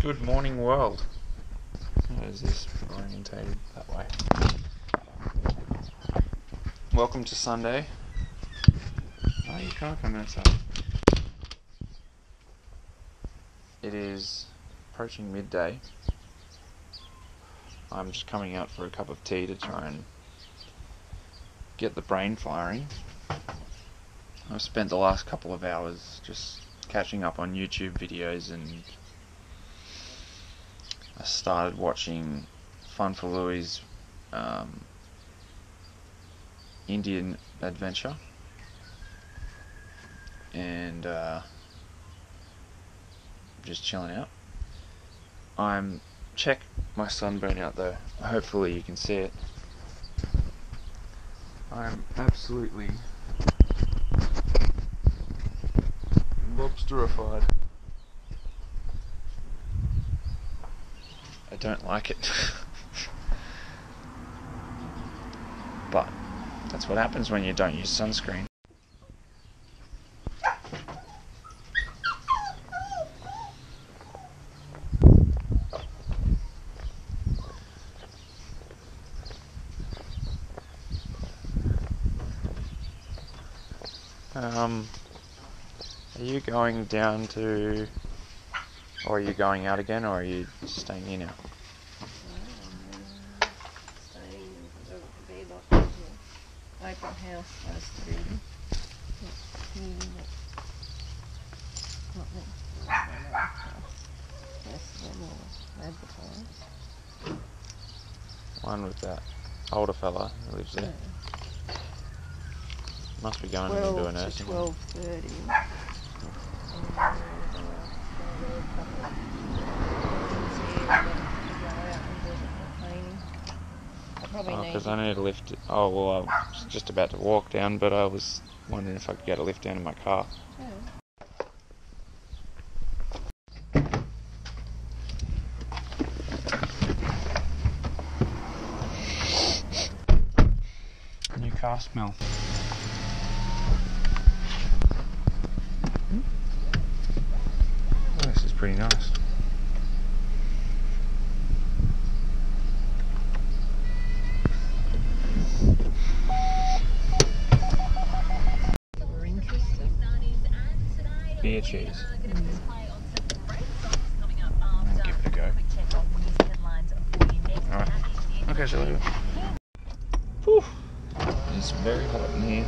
Good morning, world. How is this orientated that way? Welcome to Sunday. Oh, you can't come outside. It is approaching midday. I'm just coming out for a cup of tea to try and get the brain firing. I've spent the last couple of hours just catching up on YouTube videos, and I started watching Fun for Louie's Indian Adventure, and just chilling out. Check my sunburn out though. Hopefully you can see it. I'm absolutely lobsterified. I don't like it. But that's what happens when you don't use sunscreen. Are you going down to, or are you going out again, or are you staying here now? Staying the bed open house supposed to be. One with that older fella who lives there. Must be going into a nursing home. 12:30. Because I need a lift. Oh, well, I was just about to walk down, but I was wondering if I could get a lift down in my car. New car smell. Oh, this is pretty nice. Beer cheese. I'll give it a go. Alright. Okay, see you later. Whew. It's very hot in here.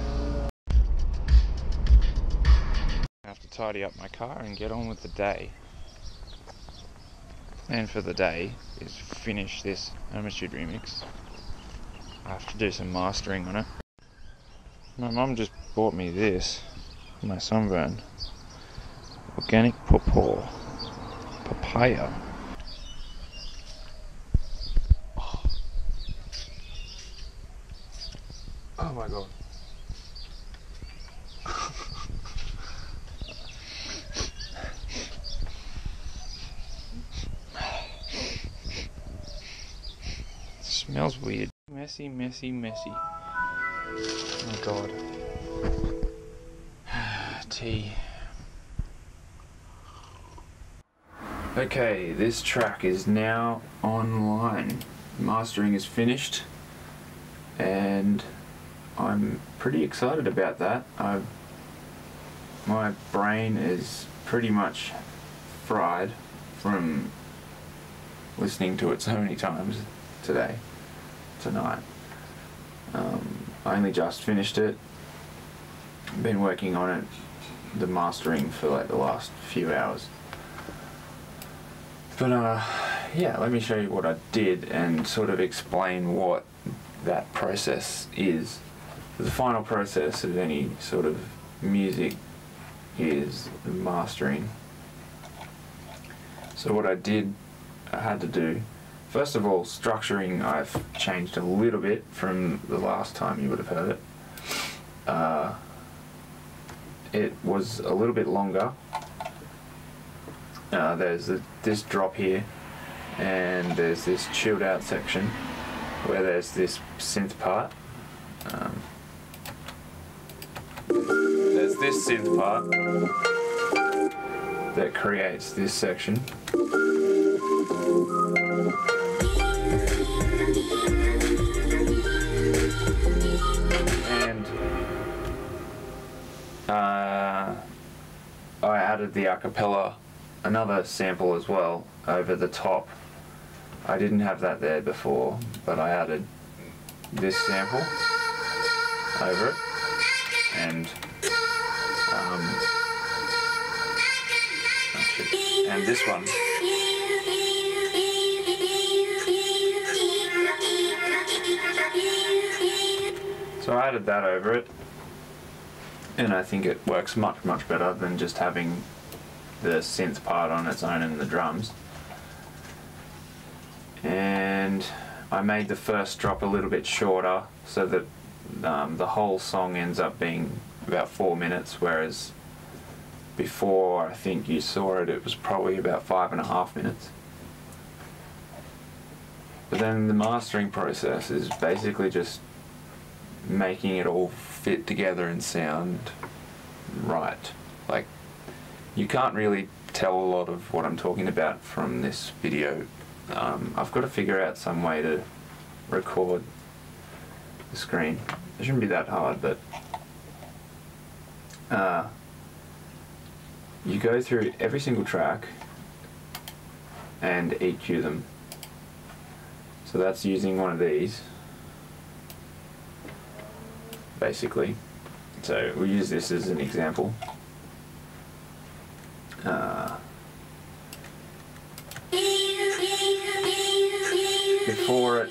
I have to tidy up my car and get on with the day. Plan for the day is finish this Amitude remix. I have to do some mastering on it. My mum just bought me this for my sunburn. Organic pawpaw. Papaya. Oh my god. It smells weird. Messy, messy, messy. Oh my god. Tea. Okay, this track is now online. Mastering is finished, and I'm pretty excited about that. My brain is pretty much fried from listening to it so many times tonight. I only just finished it. Been working on it, the mastering, for like the last few hours. But yeah, let me show you what I did and sort of explain what that process is. The final process of any sort of music is the mastering. So what I had to do, first of all, structuring I've changed a little bit from the last time you would have heard it. It was a little bit longer. There's this drop here, and there's this chilled out section where there's this synth part. There's this synth part that creates this section, And I added the acapella, another sample as well, over the top. I didn't have that there before, but I added this sample over it, and and this one. So I added that over it, and I think it works much better than just having the synth part on its own and the drums. And I made the first drop a little bit shorter so that the whole song ends up being about 4 minutes, whereas before, I think you saw it, it was probably about 5.5 minutes. But then the mastering process is basically just making it all fit together and sound right. Like, you can't really tell a lot of what I'm talking about from this video. I've got to figure out some way to record the screen. It shouldn't be that hard, but you go through every single track and EQ them. So that's using one of these, basically. So we'll use this as an example. Before it,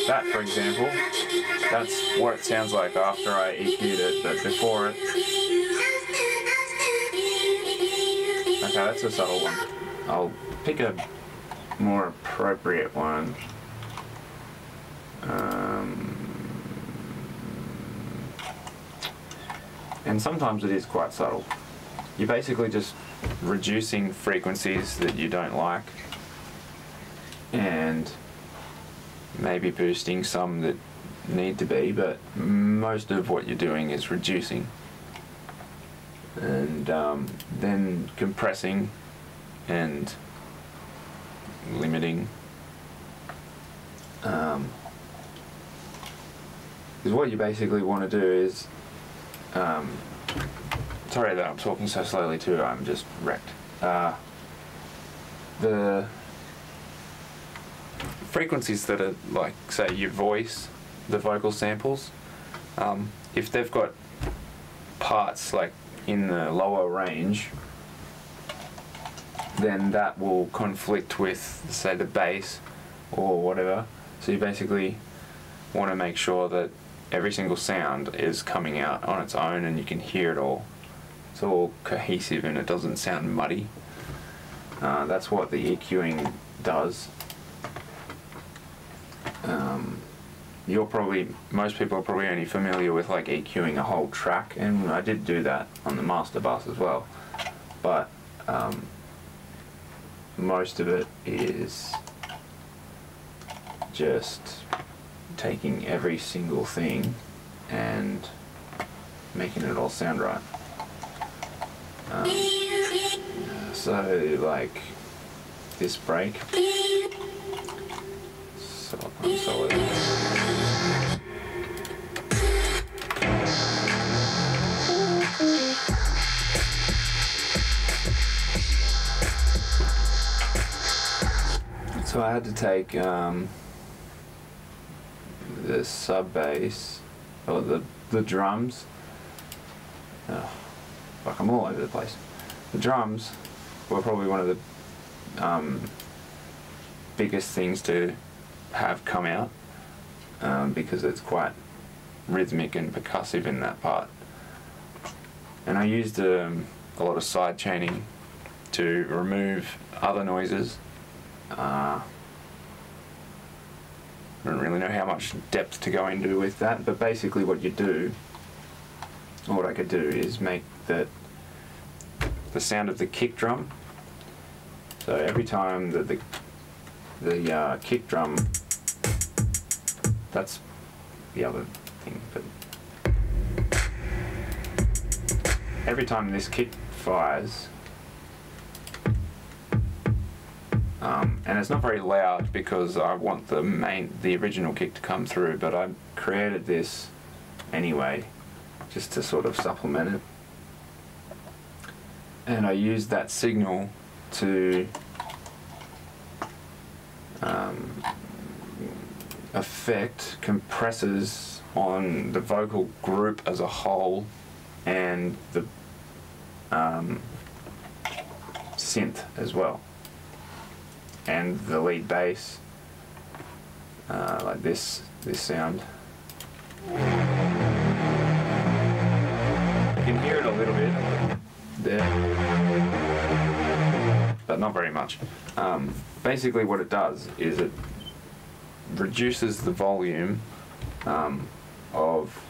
that, for example, that's what it sounds like after I EQ'd it, but before it. Okay, that's a subtle one. I'll pick a more appropriate one. And sometimes it is quite subtle. You're basically just reducing frequencies that you don't like and maybe boosting some that need to be, but most of what you're doing is reducing. And then compressing and limiting. Because what you basically want to do is, sorry that I'm talking so slowly too, I'm just wrecked. The frequencies that are like, say, your voice, the vocal samples, if they've got parts like in the lower range, then that will conflict with, say, the bass or whatever. So you basically want to make sure that every single sound is coming out on its own and you can hear it all. It's all cohesive and it doesn't sound muddy. That's what the EQing does. Most people are probably only familiar with like EQing a whole track, and I did do that on the master bus as well, but most of it is just taking every single thing and making it all sound right. So like this break, solid. So I had to take the sub bass, or the drums. Oh, fuck, I'm all over the place. The drums were probably one of the biggest things to have come out, because it's quite rhythmic and percussive in that part. And I used a lot of side chaining to remove other noises. I don't really know how much depth to go into with that, but basically what you do, or what I could do, is make the sound of the kick drum. So every time that the kick drum, that's the other thing, but every time this kick fires. And it's not very loud because I want the original kick to come through, but I created this anyway, just to sort of supplement it. And I used that signal to affect compressors on the vocal group as a whole and the synth as well, and the lead bass, like this sound. You can hear it a little bit there, but not very much. Basically what it does is it reduces the volume of,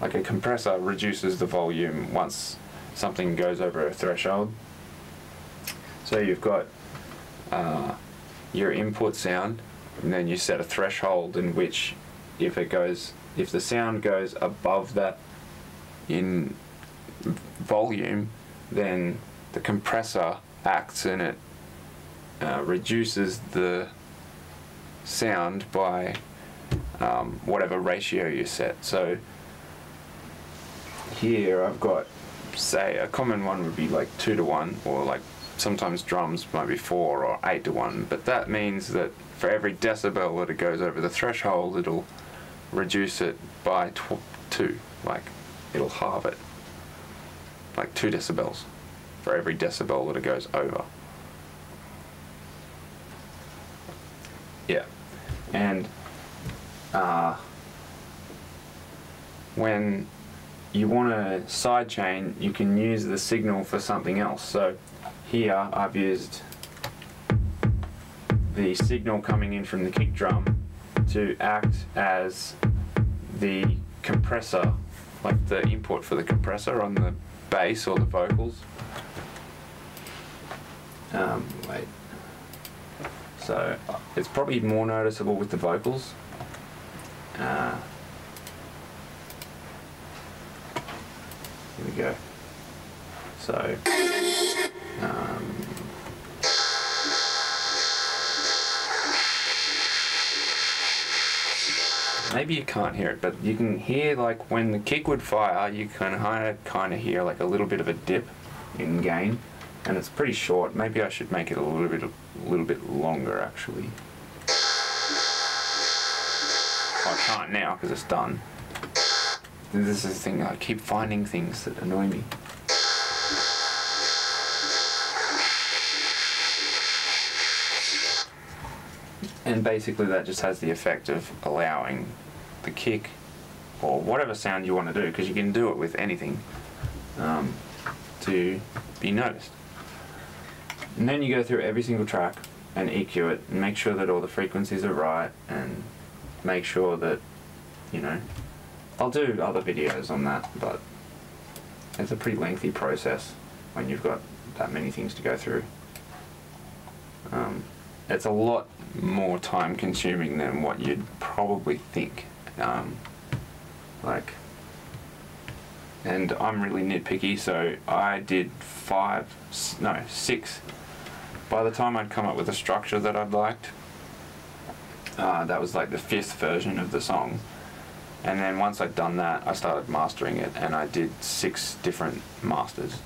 like a compressor reduces the volume once something goes over a threshold. So you've got your input sound, and then you set a threshold in which if the sound goes above that in volume, then the compressor acts and it reduces the sound by whatever ratio you set. So here I've got, say, a common one would be like 2:1, or like sometimes drums might be 4 or 8:1, but that means that for every decibel that it goes over the threshold, it'll reduce it by 2, like it'll halve it, like 2 decibels for every decibel that it goes over. Yeah, and when you want to sidechain, you can use the signal for something else. So here I've used the signal coming in from the kick drum to act as the compressor, like the input for the compressor on the bass or the vocals. Wait. So it's probably more noticeable with the vocals. Here we go. So maybe you can't hear it, but you can hear, like when the kick would fire, you can kind of hear like a little bit of a dip in gain, and it's pretty short. Maybe I should make it a little bit longer actually. I can't now because it's done. This is the thing, I keep finding things that annoy me. And basically that just has the effect of allowing the kick, or whatever sound you want to do, because you can do it with anything, to be noticed. And then you go through every single track and EQ it and make sure that all the frequencies are right, and make sure that, you know, I'll do other videos on that, but it's a pretty lengthy process when you've got that many things to go through. It's a lot more time consuming than what you'd probably think. And I'm really nitpicky, so I did 6. By the time I'd come up with a structure that I'd liked, that was like the 5th version of the song. And then once I'd done that, I started mastering it, and I did 6 different masters.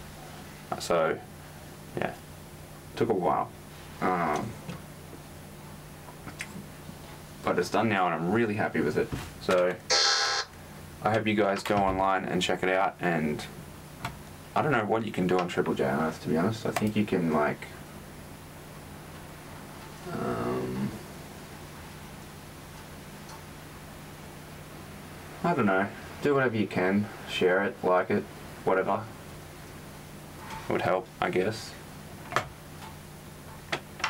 So, yeah, took a while. But it's done now, and I'm really happy with it. So I hope you guys go online and check it out. And I don't know what you can do on Triple J Unearthed, to be honest. I think you can, like, I don't know, do whatever you can, share it, like it, whatever. It would help, I guess.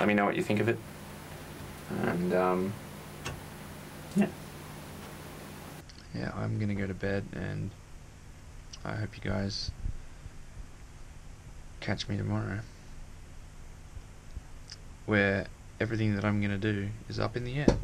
Let me know what you think of it. And yeah, I'm gonna go to bed, and I hope you guys catch me tomorrow, where everything that I'm gonna do is up in the air.